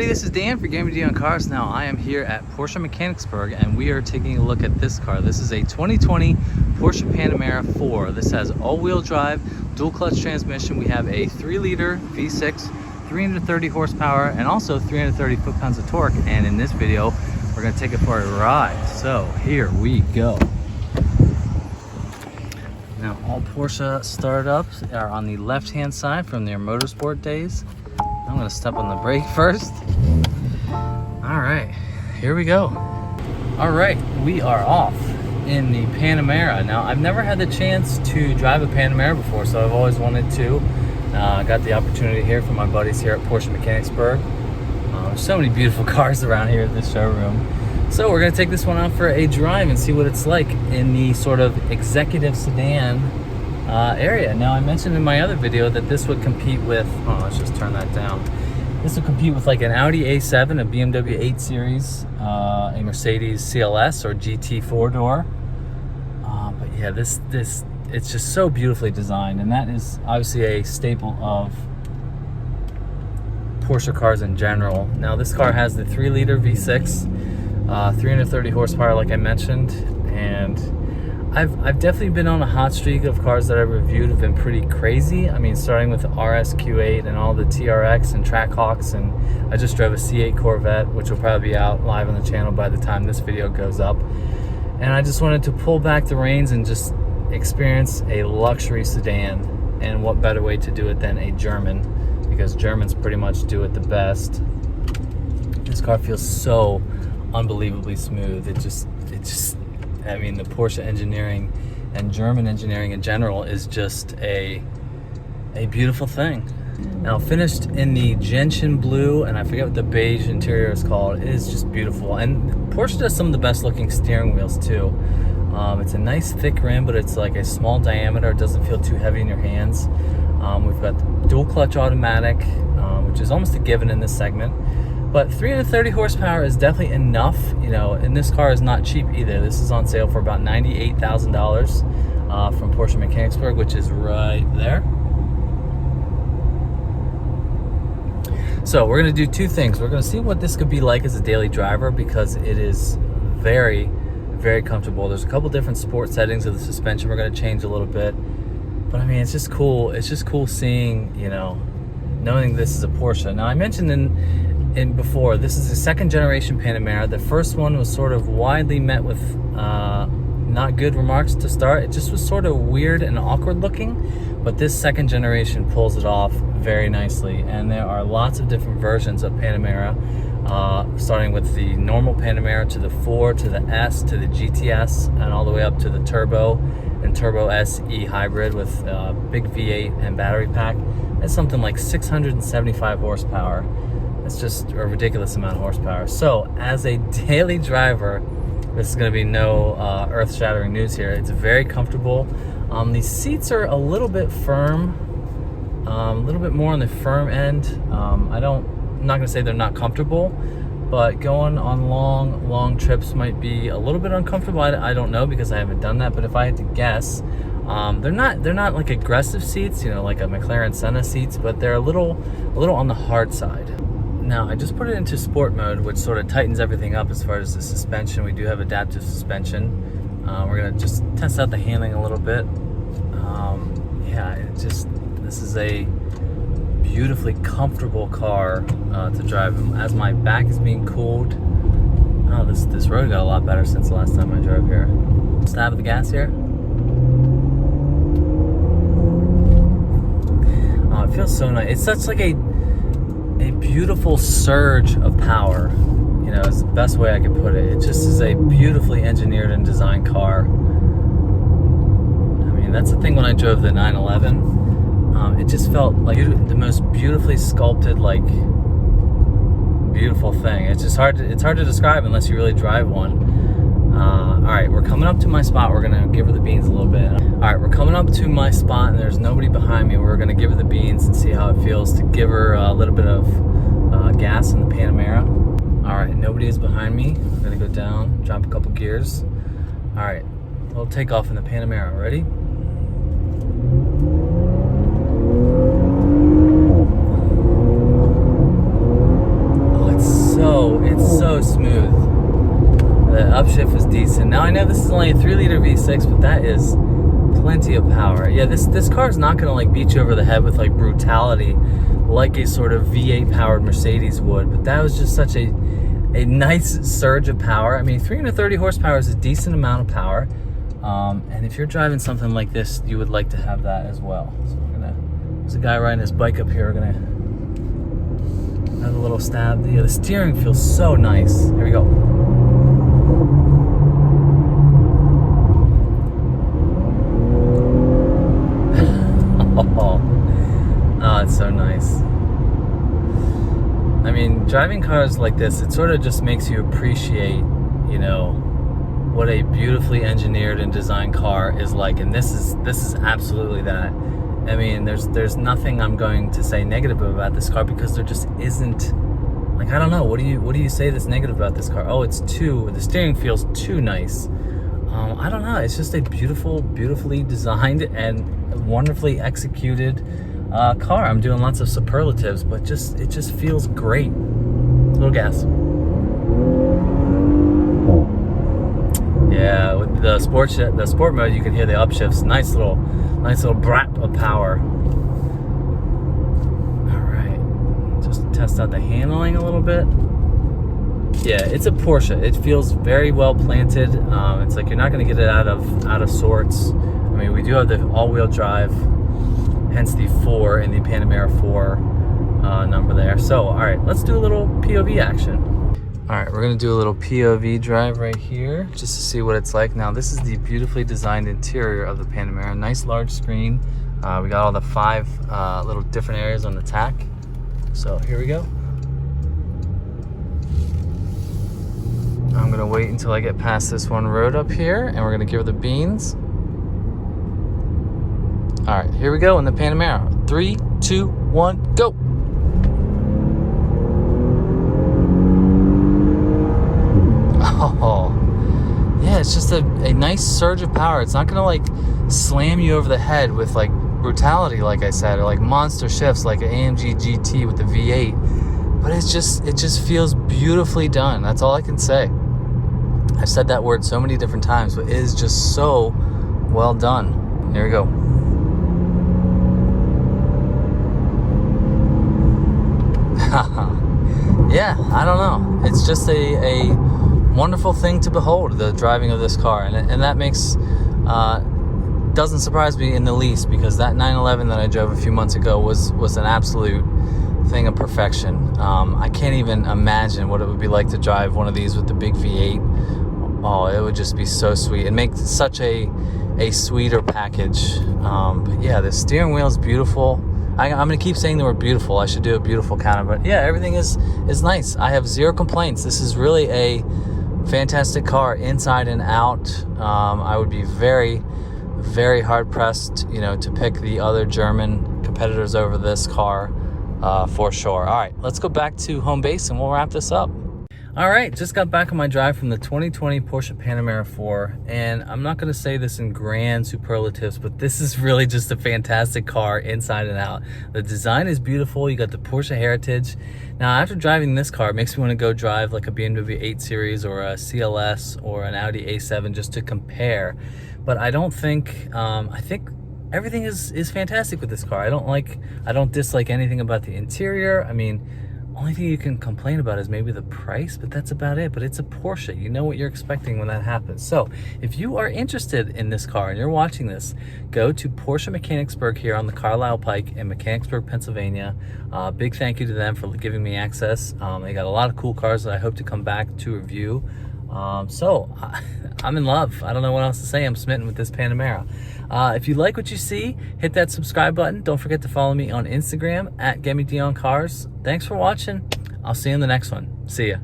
everybody, this is Dan for GemmyD on Cars. Now I am here at Porsche Mechanicsburg and we are taking a look at this car. This is a 2020 Porsche Panamera 4. This has all-wheel drive, dual clutch transmission. We have a 3-liter V6, 330 horsepower, and also 330 foot-pounds of torque. And in this video, we're gonna take it for a ride. So here we go. Now all Porsche startups are on the left-hand side from their motorsport days. I'm gonna step on the brake first. All right, here we go. All right, we are off in the Panamera. Now, I've never had the chance to drive a Panamera before, so I've always wanted to. I got the opportunity here from my buddies here at Porsche Mechanicsburg. There's so many beautiful cars around here at this showroom. So we're gonna take this one out for a drive and see what it's like in the sort of executive sedan area. Now I mentioned in my other video that this would compete with, let's just turn that down. This would compete with like an Audi A7, a BMW 8 Series, a Mercedes CLS or GT 4-door. But yeah, this it's just so beautifully designed, and that is obviously a staple of Porsche cars in general. Now this car has the 3-liter V6, 330 horsepower like I mentioned, and I've definitely been on a hot streak of cars that I've reviewed have been pretty crazy. I mean, starting with the RSQ8 and all the TRX and Trackhawks, and I just drove a C8 Corvette, which will probably be out live on the channel by the time this video goes up. And I just wanted to pull back the reins and just experience a luxury sedan. And what better way to do it than a German, because Germans pretty much do it the best. This car feels so unbelievably smooth. It just I mean, the Porsche engineering and German engineering in general is just a beautiful thing. Now, finished in the gentian blue, and I forget what the beige interior is called, it is just beautiful. And Porsche does some of the best looking steering wheels too. It's a nice thick rim, but it's like a small diameter. It doesn't feel too heavy in your hands. We've got the dual clutch automatic, which is almost a given in this segment. But 330 horsepower is definitely enough, you know, and this car is not cheap either. This is on sale for about $98,000 from Porsche Mechanicsburg, which is right there. So we're gonna do two things. We're gonna see what this could be like as a daily driver, because it is very, very comfortable. There's a couple different sport settings of the suspension we're gonna change a little bit. But I mean, it's just cool. It's just cool seeing, you know, knowing this is a Porsche. Now I mentioned in before, this is the second generation Panamera. The first one was sort of widely met with not good remarks to start. It just was sort of weird and awkward looking, but this second generation pulls it off very nicely. And there are lots of different versions of Panamera, starting with the normal Panamera to the 4 to the S to the GTS, and all the way up to the Turbo and Turbo SE hybrid with big V8 and battery pack. It's something like 675 horsepower. It's just a ridiculous amount of horsepower. So as a daily driver, this is going to be no earth-shattering news here. It's very comfortable. These seats are a little bit firm, a little bit more on the firm end. I'm not going to say they're not comfortable, but going on long trips might be a little bit uncomfortable. I don't know, because I haven't done that. But if I had to guess, they're not like aggressive seats, you know, like a McLaren Senna seats, but they're a little on the hard side. Now, I just put it into sport mode, which sort of tightens everything up as far as the suspension. We do have adaptive suspension. We're gonna just test out the handling a little bit. Yeah, this is a beautifully comfortable car to drive. As my back is being cooled. Oh, this road got a lot better since the last time I drove here. Stab of the gas here. Oh, it feels so nice. It's such like a beautiful surge of power, you know, is the best way I could put it. It just is a beautifully engineered and designed car. I mean, that's the thing when I drove the 911. It just felt like the most beautifully sculpted, like, beautiful thing. It's hard to describe unless you really drive one. All right, we're coming up to my spot. We're gonna give her the beans a little bit. All right, we're coming up to my spot and there's nobody behind me. We're gonna give her the beans and see how it feels to give her a little bit of gas in the Panamera. All right, nobody is behind me. I'm gonna go down, drop a couple gears. All right, we'll take off in the Panamera. Ready? Oh, shift is decent. Now I know this is only a 3-liter V6, but that is plenty of power. Yeah, this car is not gonna like beat you over the head with like brutality like a sort of V8 powered Mercedes would, but that was just such a nice surge of power. I mean, 330 horsepower is a decent amount of power. And if you're driving something like this, you would like to have that as well. So there's a guy riding his bike up here. We're gonna have a little stab. Yeah, the steering feels so nice. Here we go. Oh, it's so nice. I mean, driving cars like this, it sort of just makes you appreciate, you know, what a beautifully engineered and designed car is like, and this is absolutely that. I mean, there's nothing I'm going to say negative about this car, because there just isn't. Like, I don't know, what do you say that's negative about this car? Oh, the steering feels too nice. I don't know, it's just a beautifully designed and wonderfully executed car. I'm doing lots of superlatives, but it just feels great. A little gas. Yeah, with the sport mode, you can hear the upshifts. Nice little brap of power. All right, just to test out the handling a little bit. Yeah, it's a Porsche. It feels very well planted. It's like you're not going to get it out of sorts. I mean, we do have the all-wheel drive, hence the 4 in the Panamera 4 number there. So, all right, let's do a little POV action. All right, we're gonna do a little POV drive right here just to see what it's like. Now, this is the beautifully designed interior of the Panamera. Nice large screen. We got all the 5 little different areas on the tack. So here we go. I'm gonna wait until I get past this one road up here, and we're gonna give her the beans. All right, here we go in the Panamera. 3, 2, 1, go. Oh, yeah, it's just a nice surge of power. It's not gonna like slam you over the head with like brutality, like I said, or like monster shifts like an AMG GT with the V8, but it just feels beautifully done. That's all I can say. I've said that word so many different times, but it is just so well done. Here we go. Yeah, I don't know. It's just a wonderful thing to behold, the driving of this car, and that makes doesn't surprise me in the least, because that 911 that I drove a few months ago was an absolute thing of perfection. I can't even imagine what it would be like to drive one of these with the big V8. Oh, it would just be so sweet and make such a sweeter package. But yeah, the steering wheel is beautiful. I'm gonna keep saying the word beautiful. I should do a beautiful counter, but yeah, everything is nice. I have zero complaints. This is really a fantastic car inside and out. I would be very, very hard pressed, you know, to pick the other German competitors over this car for sure. All right, let's go back to home base and we'll wrap this up. All right, just got back on my drive from the 2020 Porsche Panamera 4, and I'm not gonna say this in grand superlatives, but this is really just a fantastic car inside and out. The design is beautiful. You got the Porsche heritage. Now, after driving this car, it makes me wanna go drive like a BMW 8 Series or a CLS or an Audi A7 just to compare. But I don't think, I think everything is fantastic with this car. I don't dislike anything about the interior. I mean, only thing you can complain about is maybe the price, but that's about it. But it's a Porsche. You know what you're expecting when that happens. So if you are interested in this car and you're watching this, go to Porsche Mechanicsburg here on the Carlisle Pike in Mechanicsburg, Pennsylvania. Big thank you to them for giving me access. They got a lot of cool cars that I hope to come back to review. So I'm in love. I don't know what else to say. I'm smitten with this Panamera. If you like what you see, hit that subscribe button. Don't forget to follow me on Instagram at GemmyD on Cars. Thanks for watching. I'll see you in the next one. See ya.